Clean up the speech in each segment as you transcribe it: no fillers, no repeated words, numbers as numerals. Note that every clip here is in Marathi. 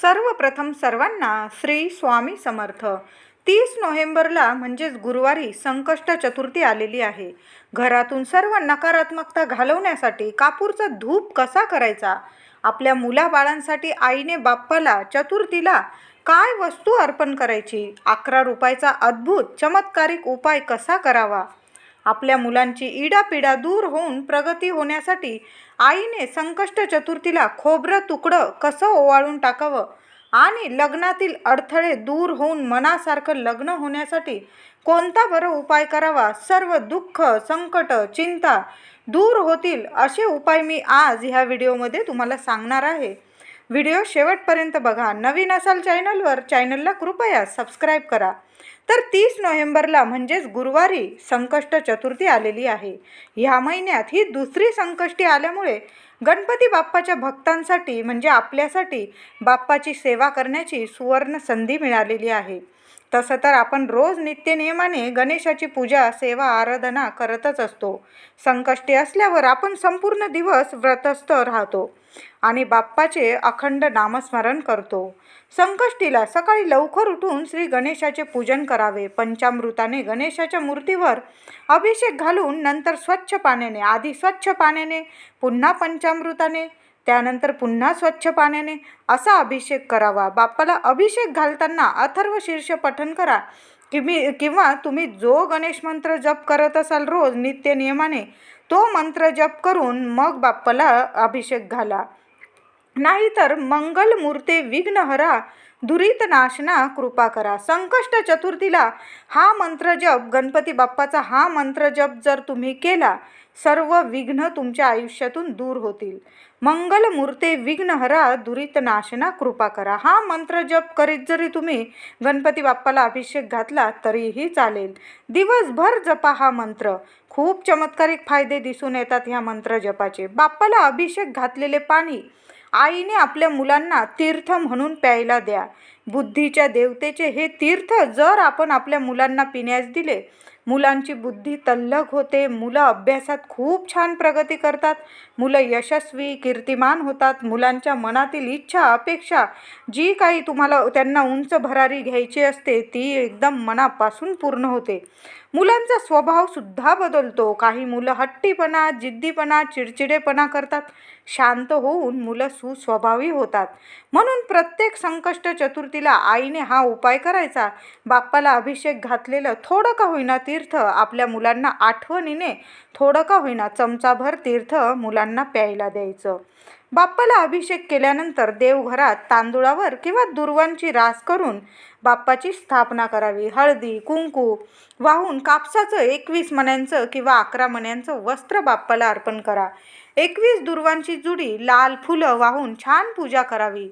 सर्वप्रथम सर्वांना श्री स्वामी समर्थ. 30 नोव्हेंबरला म्हणजेच गुरुवारी संकष्ट चतुर्थी आलेली आहे. घरातून सर्व नकारात्मकता घालवण्यासाठी कापूरचा धूप कसा करायचा, आपल्या मुलाबाळांसाठी आईने बाप्पाला चतुर्थीला काय वस्तू अर्पण करायची, 11 रुपयाचा अद्भुत चमत्कारिक उपाय कसा करावा, आपल्या मुलांची इडापिडा दूर होऊन प्रगती होण्यासाठी आईने संकष्ट चतुर्थीला खोबरं तुकडं कसं ओवाळून टाकावं आणि लग्नातील अडथळे दूर होऊन मनासारखं लग्न होण्यासाठी कोणता बरं उपाय करावा, सर्व दुःख संकट चिंता दूर होतील असे उपाय मी आज ह्या व्हिडिओमध्ये तुम्हाला सांगणार आहे. व्हिडिओ शेवटपर्यंत बघा. नवीन असाल चॅनलला कृपया सबस्क्राईब करा. तर 30 नोव्हेंबरला म्हणजेच गुरुवारी संकष्ट चतुर्थी आलेली आहे. ह्या महिन्यात ही दुसरी संकष्टी आल्यामुळे गणपती बाप्पाच्या भक्तांसाठी म्हणजे आपल्यासाठी बाप्पाची सेवा करण्याची सुवर्ण संधी मिळालेली आहे. तसं तर आपण रोज नित्यनियमाने गणेशाची पूजा सेवा आराधना करतच असतो. संकष्टी असल्यावर आपण संपूर्ण दिवस व्रतस्थ राहतो आणि बाप्पाचे अखंड नामस्मरण करतो. संकष्टीला सकाळी लवकर उठून श्री गणेशाचे पूजन करावे. पंचामृताने गणेशाच्या मूर्तीवर अभिषेक घालून नंतर आधी स्वच्छ पाण्याने पुन्हा पंचामृताने त्यानंतर पुन्हा स्वच्छ पाण्याने असा अभिषेक करावा. बाप्पाला अभिषेक घालताना अथर्व शीर्ष पठण करा किंवा तुम्ही जो गणेश मंत्र जप करत असाल रोज नित्यनियमाने तो मंत्र जप करून मग बाप्पाला अभिषेक घाला. नाहीतर मंगल मूर्ते विघ्नहरा दुरित नाशना कृपा करा. संकष्ट चतुर्थीला हा मंत्र जप गणपती बाप्पाचा हा मंत्र जप जर तुम्ही केला सर्व विघ्न तुमच्या आयुष्यातून दूर होतील. मंगल मूर्ते विघ्नहरा दुरित नाशना कृपा करा हा मंत्र जप करीत जरी तुम्ही गणपती बाप्पाला अभिषेक घातला तरीही चालेल. दिवसभर जपा हा मंत्र. खूप चमत्कारिक फायदे दिसून येतात ह्या मंत्र जपाचे. बाप्पाला अभिषेक घातलेले पाणी आईने आपल्या मुलांना तीर्थ म्हणून प्यायला द्या. बुद्धीच्या देवतेचे हे तीर्थ जर आपण आपल्या मुलांना पिण्यास दिले मुलांची बुद्धी तल्लख होते. मुलं अभ्यासात खूप छान प्रगती करतात. मुलं यशस्वी कीर्तिमान होतात. मुलांच्या मनातील इच्छा अपेक्षा जी काही तुम्हाला त्यांना उंच भरारी घ्यायची असते ती एकदम मनापासून पूर्ण होते. मुलांचा स्वभाव सुद्धा बदलतो. काही मुलं हट्टीपणा जिद्दीपणा चिडचिडेपणा करतात. शांत होऊन मुलं सुस्वभावी होतात. म्हणून प्रत्येक संकष्ट चतुर्थीला आईने हा उपाय करायचा. बाप्पाला अभिषेक घातलेलं थोडं का होईना तीर्थ आपल्या मुलांना आठवणीने थोडं का होईना चमचाभर तीर्थ मुलांना प्यायला द्यायचं. बाप्पाला अभिषेक केल्यानंतर देवघरात तांदूळावर किंवा दुर्वांची रास करून बाप्पाची स्थापना करावी. हळदी कुंकू वाहून कापसाचं 21 मण्यांचं किंवा 11 मण्यांचं वस्त्र बाप्पाला अर्पण करा. 21 दुर्वांची जुडी लाल फुलं वाहून छान पूजा करावी.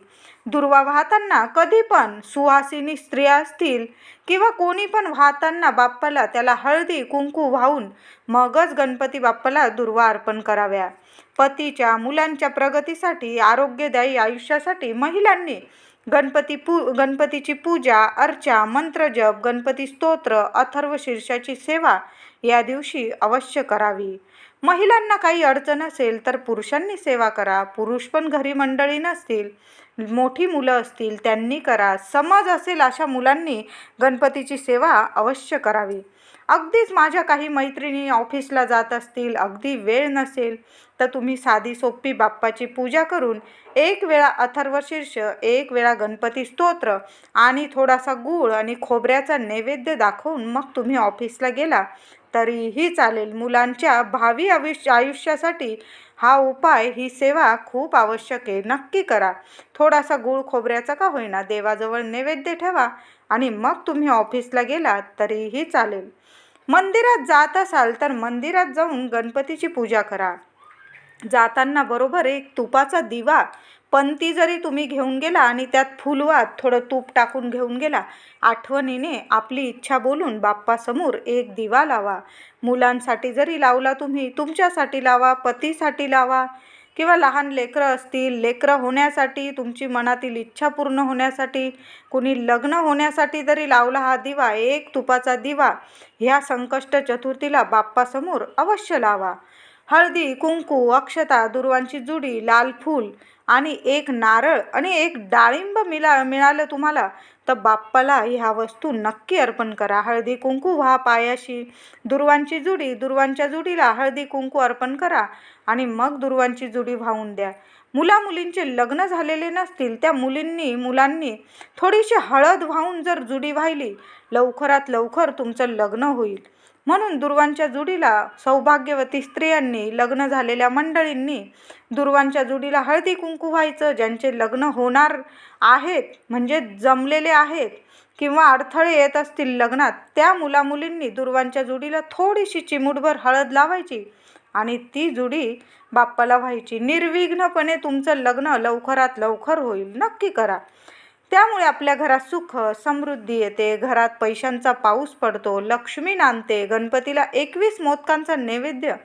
दुर्वा वाहताना कधी पण सुहासिनी स्त्रिया असतील किंवा कोणी पण वाहताना बाप्पाला त्याला हळदी कुंकू वाहून मगच गणपती बाप्पाला दुर्वा अर्पण कराव्या. पतीच्या मुलांच्या प्रगतीसाठी आरोग्यदायी आयुष्यासाठी महिलांनी गणपतीची पूजा अर्चा मंत्रजप गणपती स्तोत्र अथर्व शीर्षाची सेवा या दिवशी अवश्य करावी. महिलांना काही अडचण असेल तर पुरुषांनी सेवा करा. पुरुष पण घरी मंडळी नसतील मोठी मुलं असतील त्यांनी करा. समज असेल अशा मुलांनी गणपतीची सेवा अवश्य करावी. अगदीच माझ्या काही मैत्रिणी ऑफिसला जात असतील अगदी वेळ नसेल तर तुम्ही साधी सोपी बाप्पाची पूजा करून एक वेळा अथर्व शीर्ष एक वेळा गणपती स्तोत्र आणि थोडासा गूळ आणि खोबऱ्याचा नैवेद्य दाखवून मग तुम्ही ऑफिसला गेला तरीही चालेल. मुलांच्या भावी आयुष्यासाठी हा उपाय ही सेवा खूप आवश्यक आहे. नक्की करा. थोडासा गूळ खोबऱ्याचा का होईना देवाजवळ नैवेद्य ठेवा आणि मग तुम्ही ऑफिसला गेलात तरीही चालेल. मंदिरात जात असाल तर मंदिरात जाऊन गणपतीची पूजा करा. जाताना बरोबर एक तुपाचा दिवा पंती जरी तुम्ही घेऊन गेला आणि त्यात फुलवात थोडं तूप टाकून घेऊन गेला आठवणीने आपली इच्छा बोलून बाप्पासमोर एक दिवा लावा. मुलांसाठी जरी लावला तुम्ही तुमच्यासाठी लावा, पतीसाठी लावा किंवा लहान लेकरं असतील लेकरं होण्यासाठी तुमची मनातील इच्छा पूर्ण होण्यासाठी कुणी लग्न होण्यासाठी जरी लावला हा दिवा एक तुपाचा दिवा ह्या संकष्ट चतुर्थीला बाप्पासमोर अवश्य लावा. हळदी कुंकू अक्षता दुर्वांची जुडी लाल फूल आणि एक नारळ आणि एक डाळिंब मिळालं तुम्हाला तर बाप्पाला ह्या वस्तू नक्की अर्पण करा. हळदी कुंकू व्हा पायाशी. दुर्वांची जुडी, दुर्वांच्या जुडीला हळदी कुंकू अर्पण करा आणि मग दुर्वांची जुडी वाहून द्या. मुलींचे लग्न झालेले नसतील त्या मुलांनी थोडीशी हळद वाहून जर जुडी वाहिली, लवकरात लवकर तुमचं लग्न होईल. म्हणून दुर्वांच्या जुडीला सौभाग्यवती स्त्रियांनी, लग्न झालेल्या मंडळींनी दुर्वांच्या जुडीला हळदी कुंकू व्हायचं. ज्यांचे लग्न होणार आहेत म्हणजे जमलेले आहेत किंवा अडथळे येत असतील लग्नात, त्या मुलींनी दुर्वांच्या जुडीला थोडीशी चिमूटभर हळद लावायची आणि ती जुडी बाप्पाला व्हायची. निर्विघ्नपणे तुमचं लग्न लवकरात लवकर होईल. नक्की करा. त्यामुळे आपल्या घरात सुख समृद्धी येते, घरात पैशांचा पाऊस पडतो, लक्ष्मी नांदते. गणपतीला 21 मोदकांचा नैवेद्य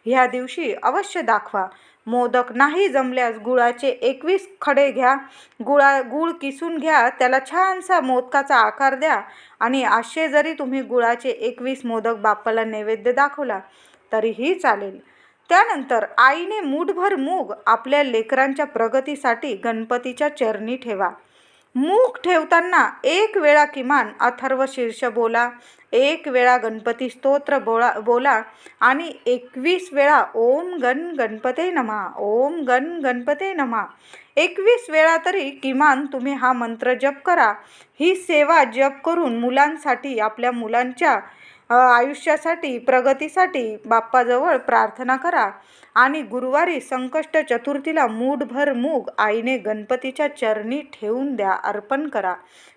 ह्या दिवशी अवश्य दाखवा. मोदक नाही जमल्यास गुळाचे 21 खडे घ्या, गुळ किसून घ्या, त्याला छानसा मोदकाचा आकार द्या आणि असे जरी तुम्ही गुळाचे 21 मोदक बाप्पाला नैवेद्य दाखवला तरीही चालेल. त्यानंतर आईने मूठभर मूग आपल्या लेकरांच्या प्रगतीसाठी गणपतीच्या चरणी ठेवा. मूग ठेवताना एक वेळा किमान अथर्व शीर्ष बोला, एक वेळा गणपती स्तोत्र बोला आणि 21 वेळा ओम गण गणपते नमः, ओम गण गणपते नमः 21 वेळा तरी किमान तुम्ही हा मंत्र जप करा. ही सेवा जप करून मुलांसाठी, आपल्या मुलांच्या आयुष्यासाठी, प्रगतीसाठी बाप्पाजवळ प्रार्थना करा आणि गुरुवारी संकष्ट चतुर्थीला मूठभर मूग आईने गणपतीच्या चरणी ठेवून द्या, अर्पण करा.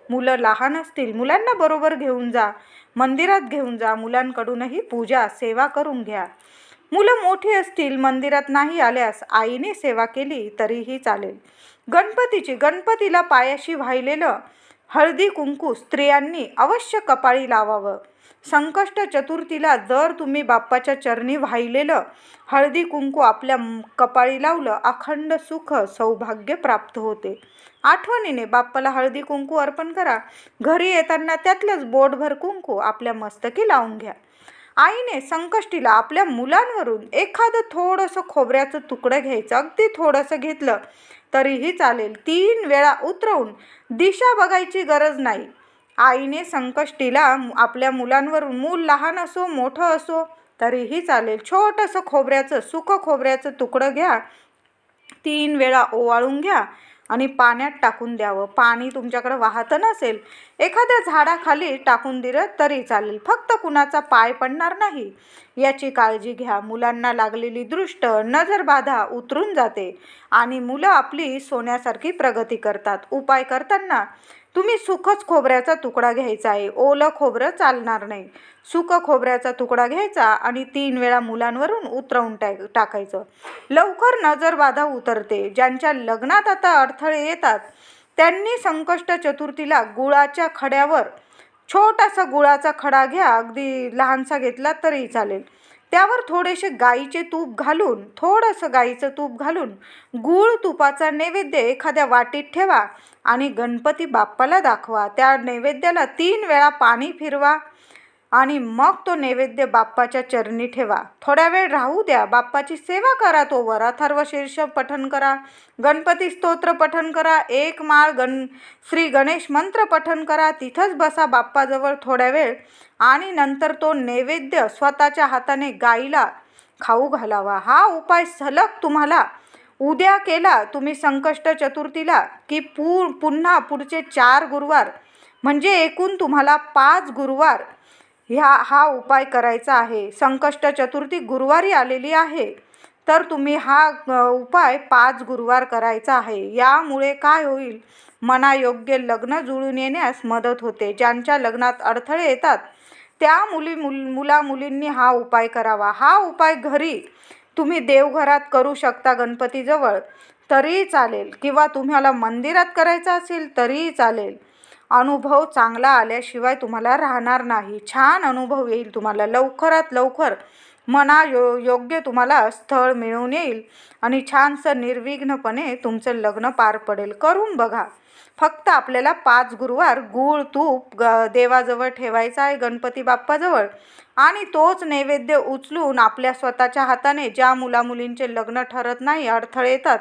मुलं लहान असतील, मुलांना बरोबर घेऊन जा, मंदिरात घेऊन जा, मुलांकडूनही पूजा सेवा करून घ्या. मुलं मोठी असतील, मंदिरात नाही आल्यास आईने सेवा केली तरीही चालेल. गणपतीला पायाशी वाहिलेलं हळदी कुंकू स्त्रियांनी अवश्य कपाळी लावावं. संकष्ट चतुर्थीला जर तुम्ही बाप्पाच्या चरणी वाहिलेलं हळदी कुंकू आपल्या कपाळी लावलं, अखंड सुख सौभाग्य प्राप्त होते. आठवणीने बाप्पाला हळदी कुंकू अर्पण करा. घरी येताना त्यातलंच बोटभर कुंकू आपल्या मस्तकी लावून घ्या. आईने संकष्टीला आपल्या मुलांवरून एखादं थोडंसं खोबऱ्याचं तुकडं घ्यायचं, अगदी थोडंसं घेतलं तरीही चालेल. 3 वेळा उतरवून दिशा बघायची गरज नाही. आईने संकष्टीला आपल्या मुलांवरून, मूल लहान असो मोठं असो तरीही चालेल, छोटंसं सुकं खोबऱ्याचं तुकडं घ्या, 3 वेळा ओवाळून घ्या आणि पाण्यात टाकून द्यावं. पाणी तुमच्याकडे वाहतं नसेल, एखाद्या झाडाखाली टाकून दिलं तरी चालेल. फक्त कुणाचा पाय पडणार नाही याची काळजी घ्या. मुलांना लागलेली दृष्ट नजरबाधा उतरून जाते आणि मुलं आपली सोन्यासारखी प्रगती करतात. उपाय करताना तुम्ही सुकंच खोबऱ्याचा तुकडा घ्यायचा आहे, ओलं खोबरं चालणार नाही. सुकं खोबऱ्याचा तुकडा घ्यायचा आणि 3 वेळा मुलांवरून उतरवून टाकायचं. लवकर नजरबाधा उतरते. ज्यांच्या लग्नात आता अडथळे येतात त्यांनी संकष्ट चतुर्थीला गुळाच्या खड्यावर छोटासा गुळाचा खडा घ्या, अगदी लहानसा घेतला तरी चालेल. त्यावर थोडेसे गाईचं तूप घालून गूळ तुपाचा नैवेद्य एखाद्या वाटीत ठेवा आणि गणपती बाप्पाला दाखवा. त्या नैवेद्याला 3 वेळा पाणी फिरवा आणि मग तो नैवेद्य बाप्पाच्या चरणी ठेवा. थोड्या वेळ राहू द्या. बाप्पाची सेवा करा. तोवर अथर्व शीर्ष पठण करा, गणपती स्तोत्र पठण करा, एक माळ श्री गणेश मंत्र पठण करा. तिथंच बसा बाप्पाजवळ थोड्या वेळ आणि नंतर तो नैवेद्य स्वतःच्या हाताने गाईला खाऊ घालावा. हा उपाय सलग तुम्हाला उद्या केला तुम्ही संकष्ट चतुर्थीला की पुन्हा पुढचे 4 गुरुवार म्हणजे एकूण तुम्हाला 5 गुरुवार हा उपाय करायचा आहे. संकष्ट चतुर्थी गुरुवारी आलेली आहे तर तुम्ही हा उपाय 5 गुरुवार करायचा आहे. यामुळे काय होईल, मनायोग्य लग्न जुळून येण्यास मदत होते. ज्यांच्या लग्नात अडथळे येतात त्या मुलींनी हा उपाय करावा. हा उपाय घरी तुम्ही देवघरात करू शकता, गणपतीजवळ तरीही चालेल किंवा तुम्हाला मंदिरात करायचा असेल तरीही चालेल. अनुभव चांगला आल्याशिवाय तुम्हाला राहणार नाही. छान अनुभव येईल तुम्हाला. लवकरात लवकर योग्य तुम्हाला स्थळ मिळून येईल आणि छानसं निर्विघ्नपणे तुमचं लग्न पार पडेल. करून बघा. फक्त आपल्याला 5 गुरुवार गूळ तूप देवाजवळ ठेवायचा आहे, गणपती बाप्पाजवळ, आणि तोच नैवेद्य उचलून आपल्या स्वतःच्या हाताने ज्या मुलींचे लग्न ठरत नाही, अडथळे येतात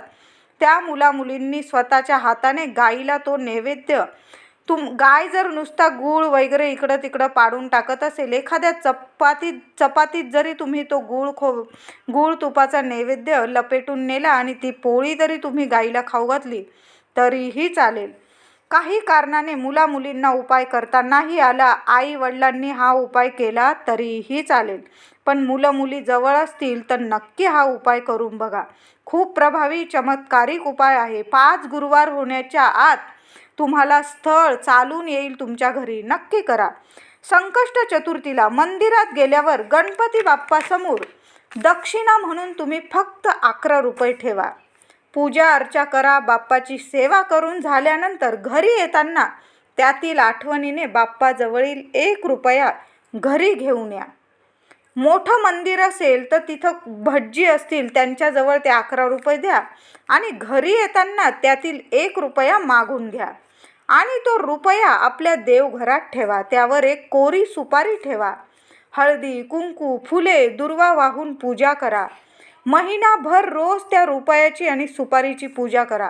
त्या मुलामुलींनी स्वतःच्या हाताने गाईला तो नैवेद्य गाय जर नुसता गूळ वगैरे इकडं तिकडं पाडून टाकत असेल, एखाद्या चपातीत जरी तुम्ही तो गूळ तुपाचा नैवेद्य लपेटून नेला आणि ती पोळी जरी तुम्ही गाईला खाऊ घातली तरीही चालेल. काही कारणाने मुलामुलींना उपाय करता नाही आला, आई वडिलांनी हा उपाय केला तरीही चालेल, पण मुलं मुली जवळ असतील तर नक्की हा उपाय करून बघा. खूप प्रभावी चमत्कारिक उपाय आहे. 5 गुरुवार होण्याच्या आत तुम्हाला स्थळ चालून येईल तुमच्या घरी. नक्की करा. संकष्ट चतुर्थीला मंदिरात गेल्यावर गणपती बाप्पासमोर दक्षिणा म्हणून तुम्ही फक्त 11 रुपये ठेवा. पूजा अर्चा करा. बाप्पाची सेवा करून झाल्यानंतर घरी येताना त्यातील आठवणीने बाप्पाजवळील 1 रुपया घरी घेऊन या. मोठं मंदिर असेल तर तिथं भटजी असतील, त्यांच्याजवळ ते 11 रुपये द्या आणि घरी येताना त्यातील 1 रुपया मागून घ्या आणि तो रुपया आपल्या देवघरात ठेवा. त्यावर एक कोरी सुपारी ठेवा. हळदी, कुंकू, फुले, दुर्वा वाहून पूजा करा. महिनाभर रोज त्या रुपयाची आणि सुपारीची पूजा करा.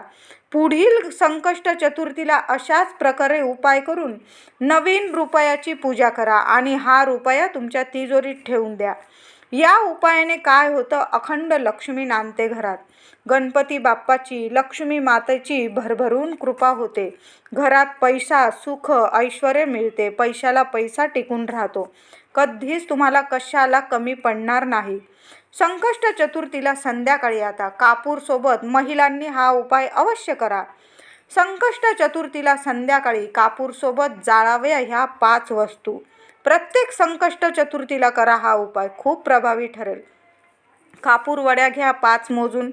पुढील संकष्ट चतुर्थीला अशाच प्रकारे उपाय करून नवीन रुपयाची पूजा करा आणि हा रुपया तुमच्या तिजोरीत ठेवून द्या. या उपायाने काय होतं, अखंड लक्ष्मी नांदते घरात. गणपती बाप्पाची, लक्ष्मी मातेची भरभरून कृपा होते. घरात पैसा, सुख, ऐश्वर्य मिळते. पैशाला पैसा टिकून राहतो. कधीच तुम्हाला कशाला कमी पडणार नाही. संकष्ट चतुर्थीला संध्याकाळी आता कापूरसोबत महिलांनी हा उपाय अवश्य करा. संकष्ट चतुर्थीला संध्याकाळी कापूरसोबत जाळाव्या ह्या 5 वस्तू. प्रत्येक संकष्ट चतुर्थीला करा हा उपाय. खूप प्रभावी ठरेल. कापूर वड्या घ्या 5 मोजून.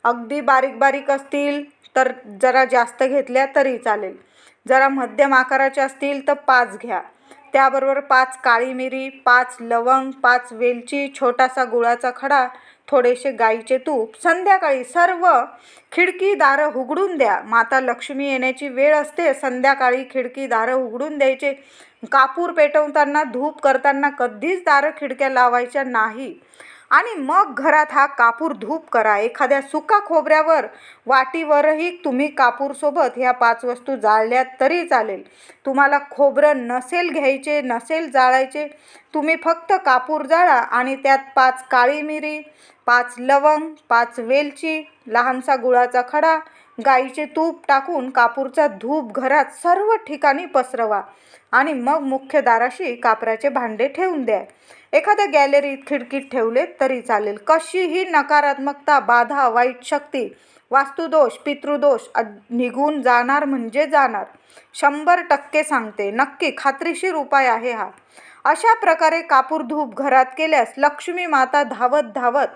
अगदी बारीक बारीक असतील तर जरा जास्त घेतल्या तरी चालेल. जरा मध्यम आकाराच्या असतील तर 5 घ्या. त्याबरोबर 5 काळी मिरी, 5 लवंग, 5 वेलची, छोटासा गुळाचा खडा, थोडेसे गाईचे तूप. संध्याकाळी सर्व खिडकी दारं उघडून द्या. माता लक्ष्मी येण्याची वेळ असते. संध्याकाळी खिडकी दारं उघडून द्यायचे. कापूर पेटवताना, धूप करताना कधीच दारं खिडक्या लावायच्या नाही आणि मग घरात हा कापूर धूप करा. एखाद्या सुका खोबऱ्यावर, वाटीवरही तुम्ही कापूरसोबत ह्या 5 वस्तू जाळल्या तरी चालेल. तुम्हाला खोबरं नसेल घ्यायचे, नसेल जाळायचे, तुम्ही फक्त कापूर जाळा आणि त्यात 5 काळी मिरी, 5 लवंग, 5 वेलची, लहानसा गुळाचा खडा, गाईचे तूप टाकून कापूरचा धूप घरात सर्व ठिकाणी पसरवा आणि मग मुख्य दाराशी कापराचे भांडे ठेवून द्या. एखाद्या गॅलरीत, खिडकीत ठेवले तरी चालेल. कशीही नकारात्मकता, बाधा, वाईट शक्ती, वास्तुदोष, पितृदोष निघून जाणार म्हणजे जाणार. 100% सांगते. नक्की खात्रीशीर उपाय आहे हा. अशा प्रकारे कापूर धूप घरात केल्यास लक्ष्मी माता धावत धावत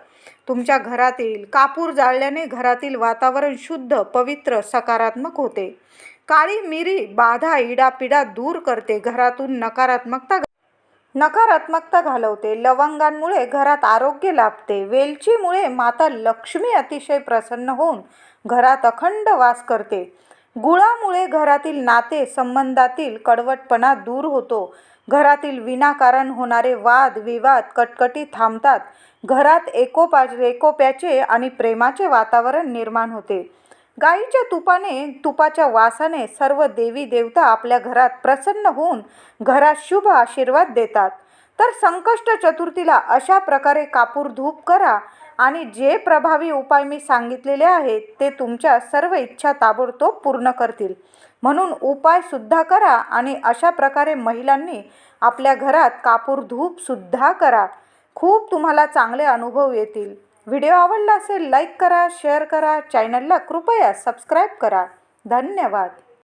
तुमच्या घरात येईल. कापूर जाळल्याने घरातील वातावरण शुद्ध, पवित्र, सकारात्मक होते. काळी मिरी बाधा, इडापिडा दूर करते. घरातून नकारात्मकता घालवते. लवंगांमुळे घरात आरोग्य लाभते. वेलचीमुळे माता लक्ष्मी अतिशय प्रसन्न होऊन घरात अखंड वास करते. गुळामुळे घरातील नाते संबंधातील कडवटपणा दूर होतो. घरातील विनाकारण होणारे वाद विवाद, कटकटी थांबतात. घरात एकोप्याचे आणि प्रेमाचे वातावरण निर्माण होते. गाईच्या तुपाच्या वासाने सर्व देवी देवता आपल्या घरात प्रसन्न होऊन घरात शुभ आशीर्वाद देतात. तर संकष्ट चतुर्थीला अशा प्रकारे कापूर धूप करा आणि जे प्रभावी उपाय मी सांगितलेले आहेत ते तुमच्या सर्व इच्छा ताबडतोब पूर्ण करतील. म्हणून उपाय सुद्धा करा आणि अशा प्रकारे महिलांनी आपल्या घरात कापूर धूप सुद्धा करा. खूप तुम्हाला चांगले अनुभव येतील. व्हिडिओ आवडला असेल लाईक करा, शेअर करा, चॅनलला कृपया सबस्क्राईब करा. धन्यवाद.